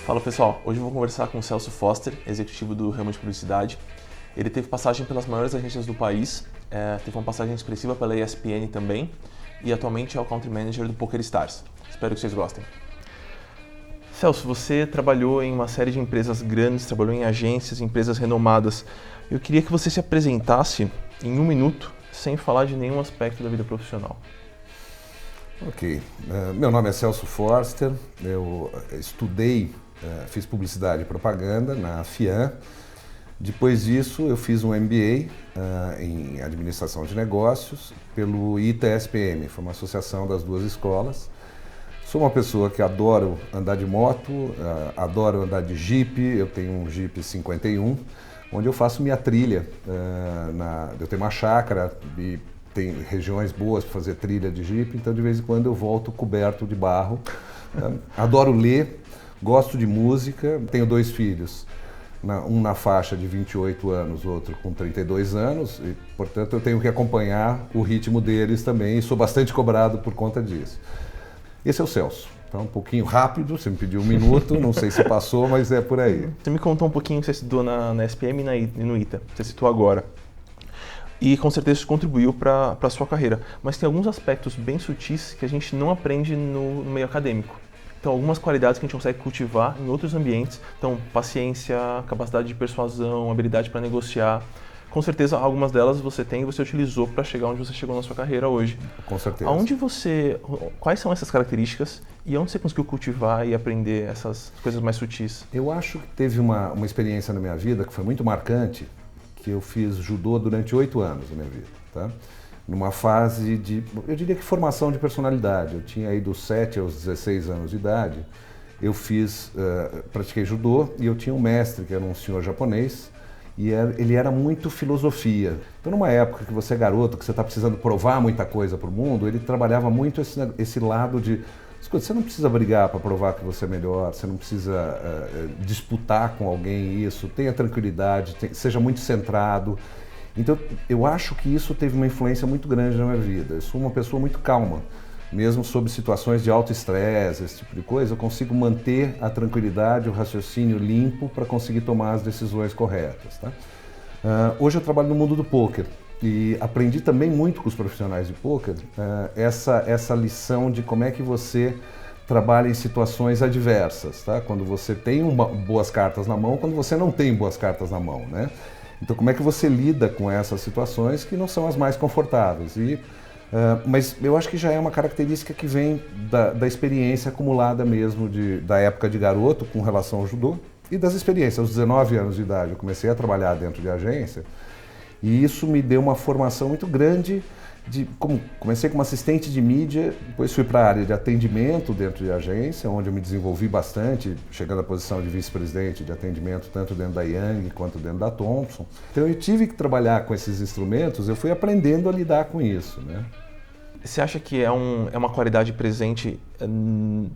Fala pessoal, hoje eu vou conversar com o Celso Foster, executivo do ramo de publicidade. Ele teve passagem pelas maiores agências do país, teve uma passagem expressiva pela ESPN também e atualmente é o Country Manager do PokerStars. Espero que vocês gostem. Celso, você trabalhou em uma série de empresas grandes, trabalhou em agências, empresas renomadas. Eu queria que você se apresentasse em um minuto, sem falar de nenhum aspecto da vida profissional. Ok. Meu nome é Celso Foster, eu estudei, fiz publicidade e propaganda na FIAN. Depois disso, eu fiz um MBA em administração de negócios pelo ITA-SPM, foi uma associação das duas escolas. Sou uma pessoa que adoro andar de moto, adoro andar de Jeep, eu tenho um Jeep 51, onde eu faço minha trilha. Eu tenho uma chácara e tem regiões boas para fazer trilha de Jeep, então de vez em quando eu volto coberto de barro. Adoro ler, gosto de música, tenho dois filhos, um na faixa de 28 anos, outro com 32 anos, e portanto eu tenho que acompanhar o ritmo deles também e sou bastante cobrado por conta disso. Esse é o Celso. Então, um pouquinho rápido, você me pediu um minuto, não sei se passou, mas é por aí. Você me contou um pouquinho que você estudou na SPM e no ITA, você citou agora. E com certeza isso contribuiu para a sua carreira. Mas tem alguns aspectos bem sutis que a gente não aprende no meio acadêmico. Então, algumas qualidades que a gente consegue cultivar em outros ambientes. Então, paciência, capacidade de persuasão, habilidade para negociar. Com certeza, algumas delas você tem e você utilizou para chegar onde você chegou na sua carreira hoje. Com certeza. Quais são essas características e onde você conseguiu cultivar e aprender essas coisas mais sutis? Eu acho que teve uma experiência na minha vida que foi muito marcante, que eu fiz judô durante 8 anos na minha vida, tá? Numa fase de, eu diria que formação de personalidade. Eu tinha aí dos 7 aos 16 anos de idade, eu pratiquei judô e eu tinha um mestre que era um senhor japonês, e ele era muito filosofia. Então, numa época que você é garoto, que você está precisando provar muita coisa para o mundo, ele trabalhava muito esse lado de, escuta, você não precisa brigar para provar que você é melhor, você não precisa disputar com alguém isso, tenha tranquilidade, seja muito centrado. Então, eu acho que isso teve uma influência muito grande na minha vida. Eu sou uma pessoa muito calma. Mesmo sob situações de alto estresse, esse tipo de coisa, eu consigo manter a tranquilidade, o raciocínio limpo para conseguir tomar as decisões corretas. Tá? Hoje eu trabalho no mundo do pôquer e aprendi também muito com os profissionais de pôquer essa lição de como é que você trabalha em situações adversas, tá? Quando você tem boas cartas na mão, quando você não tem boas cartas na mão, né? Então, como é que você lida com essas situações que não são as mais confortáveis? Mas eu acho que já é uma característica que vem da experiência acumulada mesmo da época de garoto com relação ao judô e das experiências. Aos 19 anos de idade eu comecei a trabalhar dentro de agência e isso me deu uma formação muito grande. Comecei como assistente de mídia, depois fui para a área de atendimento dentro de agência, onde eu me desenvolvi bastante, chegando à posição de vice-presidente de atendimento tanto dentro da Young quanto dentro da Thomson. Então eu tive que trabalhar com esses instrumentos, eu fui aprendendo a lidar com isso, né? Você acha que é uma qualidade presente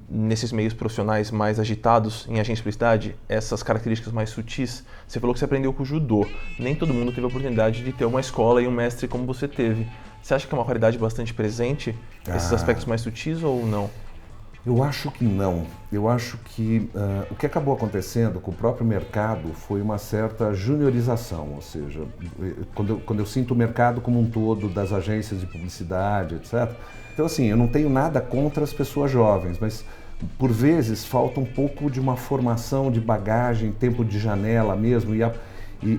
nesses meios profissionais mais agitados, em agência de publicidade, essas características mais sutis? Você falou que você aprendeu com o judô. Nem todo mundo teve a oportunidade de ter uma escola e um mestre como você teve. Você acha que é uma qualidade bastante presente, esses aspectos mais sutis ou não? Eu acho que não. Eu acho que o que acabou acontecendo com o próprio mercado foi uma certa juniorização, ou seja, quando eu sinto o mercado como um todo, das agências de publicidade, etc. Então, assim, eu não tenho nada contra as pessoas jovens, mas por vezes falta um pouco de uma formação de bagagem, tempo de janela mesmo,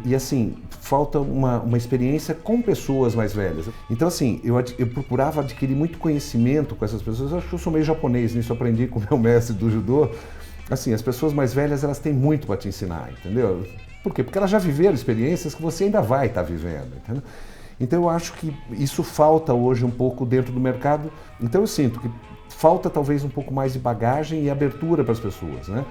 e assim, falta uma experiência com pessoas mais velhas. Então assim, eu procurava adquirir muito conhecimento com essas pessoas. Eu acho que eu sou meio japonês nisso, aprendi com o meu mestre do judô. Assim, as pessoas mais velhas, elas têm muito para te ensinar, entendeu? Por quê? Porque elas já viveram experiências que você ainda vai estar vivendo, entendeu? Então eu acho que isso falta hoje um pouco dentro do mercado. Então eu sinto que falta talvez um pouco mais de bagagem e abertura para as pessoas, né?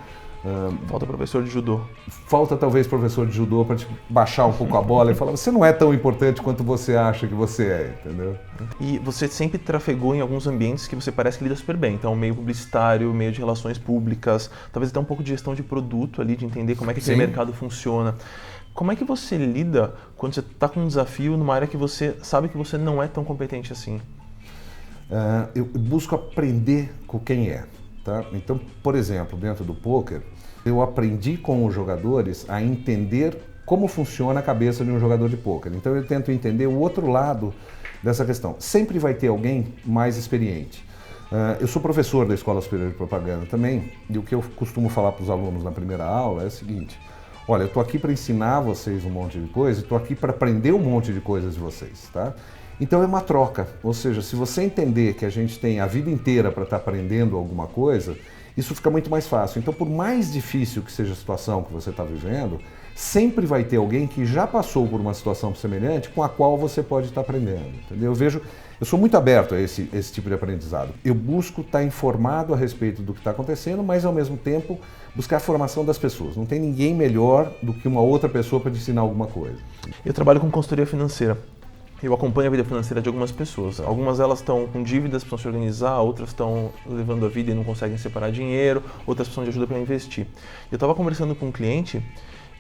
Falta professor de judô. Falta talvez professor de judô para te baixar um pouco a bola e falar, você não é tão importante quanto você acha que você é, entendeu? E você sempre trafegou em alguns ambientes que você parece que lida super bem. Então, meio publicitário, meio de relações públicas, talvez até um pouco de gestão de produto ali, de entender como é que aquele mercado funciona. Como é que você lida quando você está com um desafio numa área que você sabe que você não é tão competente assim? Eu busco aprender com quem é. tá? Então, por exemplo, dentro do poker, eu aprendi com os jogadores a entender como funciona a cabeça de um jogador de pôquer. Então eu tento entender o outro lado dessa questão. Sempre vai ter alguém mais experiente. Eu sou professor da Escola Superior de Propaganda também, e o que eu costumo falar para os alunos na primeira aula é o seguinte: olha, eu estou aqui para ensinar vocês um monte de coisa, estou aqui para aprender um monte de coisas de vocês, tá? Então é uma troca, ou seja, se você entender que a gente tem a vida inteira para estar aprendendo alguma coisa, isso fica muito mais fácil. Então, por mais difícil que seja a situação que você está vivendo, sempre vai ter alguém que já passou por uma situação semelhante com a qual você pode estar aprendendo, entendeu? Eu sou muito aberto a esse tipo de aprendizado. Eu busco estar informado a respeito do que está acontecendo, mas ao mesmo tempo buscar a formação das pessoas. Não tem ninguém melhor do que uma outra pessoa para te ensinar alguma coisa. Eu trabalho com consultoria financeira. Eu acompanho a vida financeira de algumas pessoas. Algumas elas estão com dívidas, precisam se organizar, outras estão levando a vida e não conseguem separar dinheiro, outras precisam de ajuda para investir. Eu estava conversando com um cliente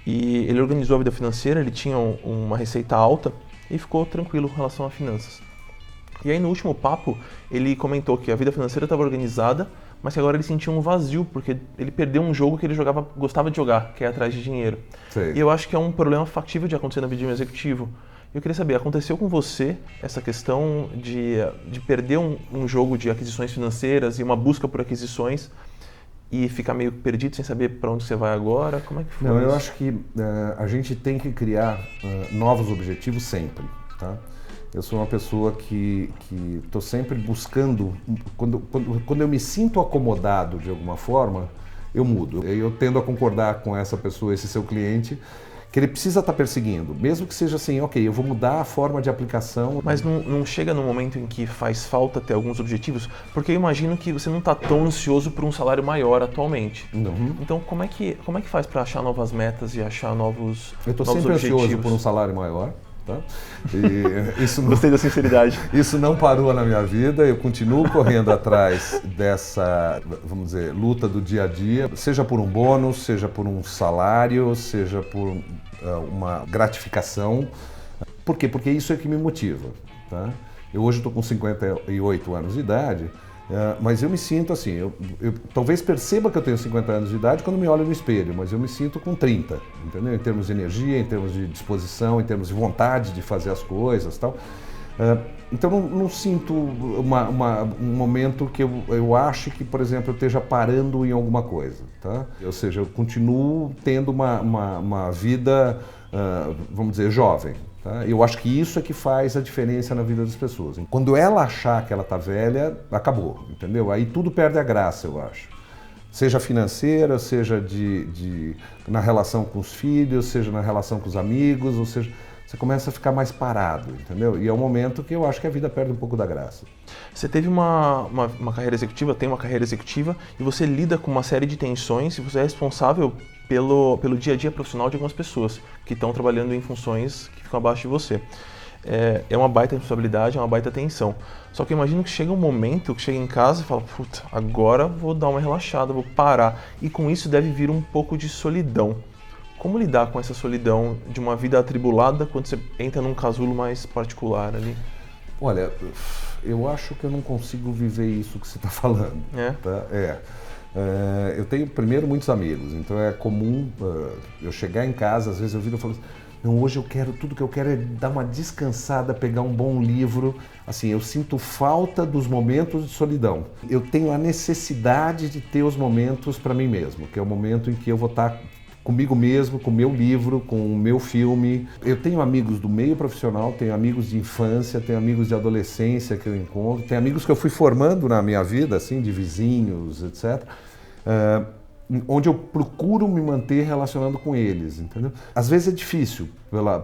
e ele organizou a vida financeira, ele tinha uma receita alta e ficou tranquilo com relação a finanças. E aí no último papo ele comentou que a vida financeira estava organizada, mas que agora ele sentia um vazio, porque ele perdeu um jogo que ele gostava de jogar, que é atrás de dinheiro. Sei. E eu acho que é um problema factível de acontecer na vida de um executivo. Eu queria saber, aconteceu com você essa questão de perder um jogo de aquisições financeiras e uma busca por aquisições e ficar meio perdido sem saber para onde você vai agora? Como é que foi? Não, isso? eu acho que a gente tem que criar novos objetivos sempre, tá? Eu sou uma pessoa que estou sempre buscando, quando eu me sinto acomodado de alguma forma, eu mudo. Eu tendo a concordar com essa pessoa, esse seu cliente, que ele precisa estar perseguindo, mesmo que seja assim, ok, eu vou mudar a forma de aplicação. Mas não chega no momento em que faz falta ter alguns objetivos? Porque eu imagino que você não está tão ansioso por um salário maior atualmente. Uhum. Então como é que faz para achar novas metas e achar novos objetivos? Eu estou sempre ansioso por um salário maior. Tá? Gostei da sinceridade. Isso não parou na minha vida, eu continuo correndo atrás dessa, vamos dizer, luta do dia a dia, seja por um bônus, seja por um salário, seja por uma gratificação. Por quê? Porque isso é que me motiva. Tá? Eu hoje estou com 58 anos de idade, mas eu me sinto assim, eu talvez perceba que eu tenho 50 anos de idade quando me olho no espelho, mas eu me sinto com 30, entendeu? Em termos de energia, em termos de disposição, em termos de vontade de fazer as coisas e tal. Então não sinto um momento que eu ache que, por exemplo, eu esteja parando em alguma coisa, tá? Ou seja, eu continuo tendo uma vida, vamos dizer, jovem. Tá? Eu acho que isso é que faz a diferença na vida das pessoas. Quando ela achar que ela está velha, acabou, entendeu? Aí tudo perde a graça, eu acho. Seja financeira, seja na relação com os filhos, seja na relação com os amigos, ou seja, você começa a ficar mais parado, entendeu? E é um momento que eu acho que a vida perde um pouco da graça. Você teve uma carreira executiva, tem uma carreira executiva, e você lida com uma série de tensões e você é responsável pelo dia a dia profissional de algumas pessoas que estão trabalhando em funções que ficam abaixo de você. É uma baita responsabilidade, é uma baita tensão. Só que eu imagino que chega um momento que chega em casa e fala, puta, agora vou dar uma relaxada, vou parar. E com isso deve vir um pouco de solidão. Como lidar com essa solidão de uma vida atribulada quando você entra num casulo mais particular ali? Olha, eu acho que eu não consigo viver isso que você está falando. Tá? Eu tenho, primeiro, muitos amigos, então é comum eu chegar em casa, às vezes eu viro e falo assim, não, hoje tudo que eu quero é dar uma descansada, pegar um bom livro. Assim, eu sinto falta dos momentos de solidão. Eu tenho a necessidade de ter os momentos para mim mesmo, que é o momento em que eu vou estar comigo mesmo, com o meu livro, com o meu filme. Eu tenho amigos do meio profissional, tenho amigos de infância, tenho amigos de adolescência que eu encontro, tenho amigos que eu fui formando na minha vida, assim, de vizinhos, etc., onde eu procuro me manter relacionando com eles, entendeu? Às vezes é difícil,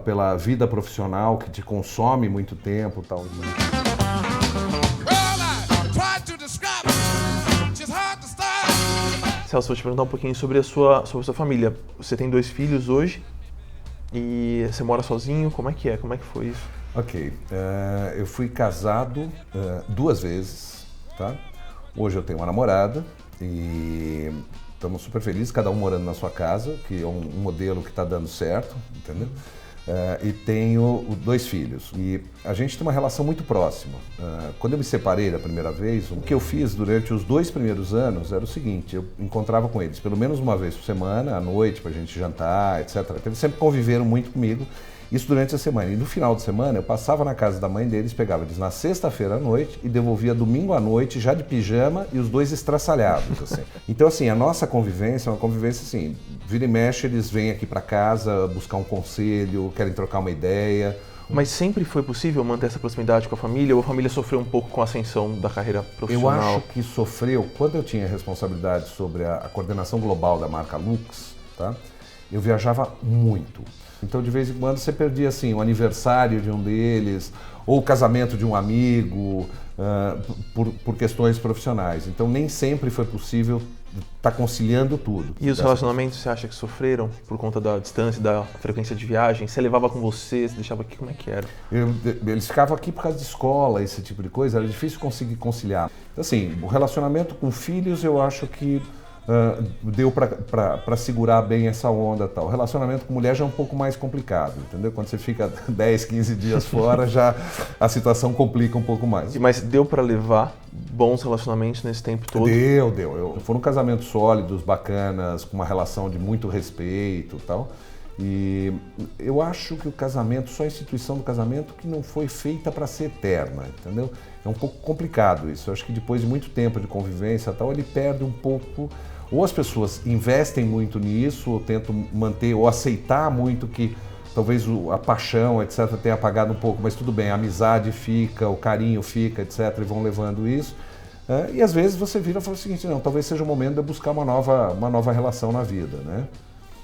pela vida profissional que te consome muito tempo e tal. Celso, vou te perguntar um pouquinho sobre a sua família. Você tem 2 filhos hoje e você mora sozinho, como é que é? Como é que foi isso? Ok, eu fui casado 2 vezes, tá? Hoje eu tenho uma namorada e estamos super felizes, cada um morando na sua casa, que é um modelo que está dando certo, entendeu? e tenho 2 filhos. E a gente tem uma relação muito próxima. Quando eu me separei da primeira vez, o que eu fiz durante os 2 primeiros anos era o seguinte: eu encontrava com eles pelo menos uma vez por semana, à noite, para a gente jantar, etc. Eles sempre conviveram muito comigo, isso durante a semana. E no final de semana eu passava na casa da mãe deles, pegava eles na sexta-feira à noite e devolvia domingo à noite, já de pijama e os 2 estraçalhados. Assim. Então, assim, a nossa convivência é uma convivência assim, vira e mexe, eles vêm aqui para casa buscar um conselho, querem trocar uma ideia. Mas sempre foi possível manter essa proximidade com a família, ou a família sofreu um pouco com a ascensão da carreira profissional? Eu acho que sofreu quando eu tinha responsabilidade sobre a coordenação global da marca Lux, tá? Eu viajava muito. Então, de vez em quando, você perdia assim, o aniversário de um deles, ou o casamento de um amigo, por questões profissionais. Então, nem sempre foi possível estar conciliando tudo. E os relacionamentos, você acha que sofreram por conta da distância, da frequência de viagem? Você levava com você deixava aqui, como é que era? Eles ficavam aqui por causa de escola, esse tipo de coisa, era difícil conseguir conciliar. Então, assim, o relacionamento com filhos, eu acho que deu para segurar bem essa onda. Tal. O relacionamento com mulher já é um pouco mais complicado, entendeu? Quando você fica 10, 15 dias fora, já a situação complica um pouco mais. Mas deu para levar bons relacionamentos nesse tempo todo? Deu. Foram casamentos sólidos, bacanas, com uma relação de muito respeito e tal. E eu acho que o casamento, só a instituição do casamento que não foi feita para ser eterna, entendeu? É um pouco complicado isso. Eu acho que depois de muito tempo de convivência e tal, ele perde um pouco. Ou as pessoas investem muito nisso, ou tentam manter, ou aceitar muito que talvez a paixão, etc., tenha apagado um pouco, mas tudo bem, a amizade fica, o carinho fica, etc., e vão levando isso. E às vezes você vira e fala o seguinte: não, talvez seja o momento de eu buscar uma nova relação na vida, né?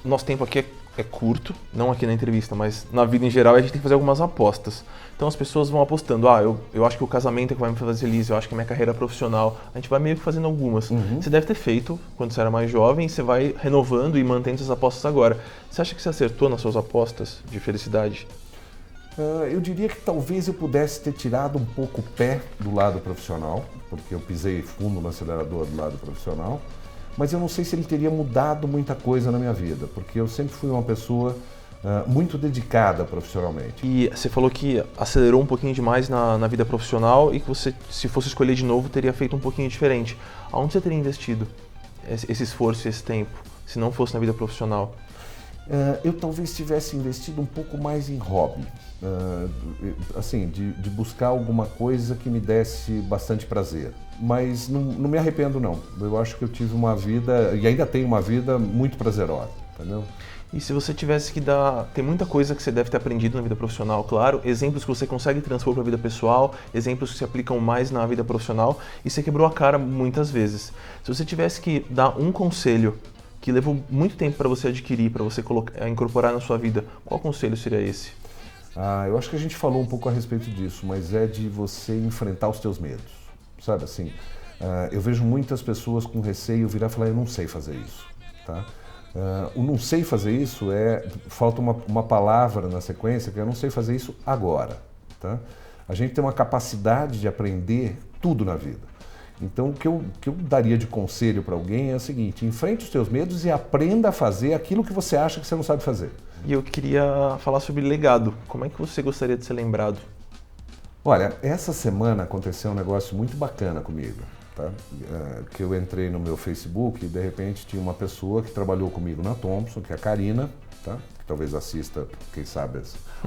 Nosso tempo aqui é curto, não aqui na entrevista, mas na vida em geral a gente tem que fazer algumas apostas. Então as pessoas vão apostando, eu acho que o casamento é que vai me fazer feliz, eu acho que a minha carreira profissional, a gente vai meio que fazendo algumas. Você deve ter feito quando você era mais jovem, você vai renovando e mantendo essas apostas agora. Você acha que você acertou nas suas apostas de felicidade? Eu diria que talvez eu pudesse ter tirado um pouco o pé do lado profissional, porque eu pisei fundo no acelerador do lado profissional. Mas eu não sei se ele teria mudado muita coisa na minha vida, porque eu sempre fui uma pessoa muito dedicada profissionalmente. E você falou que acelerou um pouquinho demais na vida profissional e que você, se fosse escolher de novo, teria feito um pouquinho diferente. Aonde você teria investido esse esforço e esse tempo, se não fosse na vida profissional? Eu talvez tivesse investido um pouco mais em hobby, assim, de buscar alguma coisa que me desse bastante prazer. Mas não me arrependo, não. Eu acho que eu tive uma vida, e ainda tenho uma vida muito prazerosa, entendeu? E se você tivesse que dar... Tem muita coisa que você deve ter aprendido na vida profissional, claro. Exemplos que você consegue transpor para a vida pessoal, exemplos que se aplicam mais na vida profissional, e você quebrou a cara muitas vezes. Se você tivesse que dar um conselho que levou muito tempo para você adquirir, para você incorporar na sua vida, qual conselho seria esse? Eu acho que a gente falou um pouco a respeito disso, mas é de você enfrentar os teus medos. Sabe assim, eu vejo muitas pessoas com receio virar e falar: eu não sei fazer isso, tá? O não sei fazer isso falta uma palavra na sequência, que é: eu não sei fazer isso agora, tá? A gente tem uma capacidade de aprender tudo na vida. Então, o que eu daria de conselho para alguém é o seguinte: enfrente os teus medos e aprenda a fazer aquilo que você acha que você não sabe fazer. E eu queria falar sobre legado. Como é que você gostaria de ser lembrado? Olha, essa semana aconteceu um negócio muito bacana comigo, tá? Que eu entrei no meu Facebook e de repente tinha uma pessoa que trabalhou comigo na Thomson, que é a Karina, tá? Que talvez assista, quem sabe,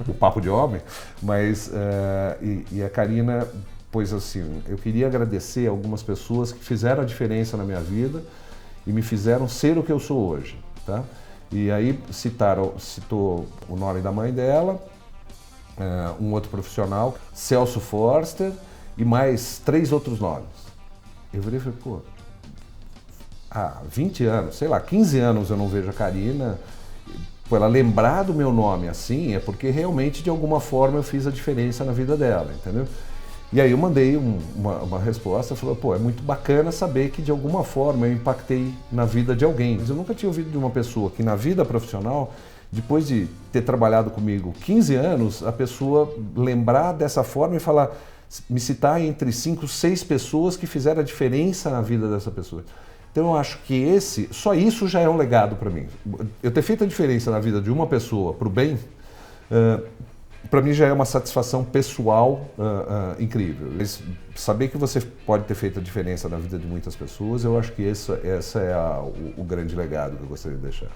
o Papo de Homem, mas e a Karina, pois assim, eu queria agradecer a algumas pessoas que fizeram a diferença na minha vida e me fizeram ser o que eu sou hoje, tá? E aí citou o nome da mãe dela, um outro profissional, Celso Forster, e mais 3 outros nomes. Eu virei e falei: pô, há 20 anos, sei lá, 15 anos eu não vejo a Karina. Pô, ela lembrar do meu nome assim é porque realmente de alguma forma eu fiz a diferença na vida dela, entendeu? E aí eu mandei uma resposta, falou: pô, é muito bacana saber que de alguma forma eu impactei na vida de alguém. Mas eu nunca tinha ouvido de uma pessoa que na vida profissional, depois de ter trabalhado comigo 15 anos, a pessoa lembrar dessa forma e falar, me citar entre 5, 6 pessoas que fizeram a diferença na vida dessa pessoa. Então eu acho que só isso já é um legado para mim. Eu ter feito a diferença na vida de uma pessoa para o bem, Para mim já é uma satisfação pessoal incrível. Saber que você pode ter feito a diferença na vida de muitas pessoas, eu acho que essa é o grande legado que eu gostaria de deixar.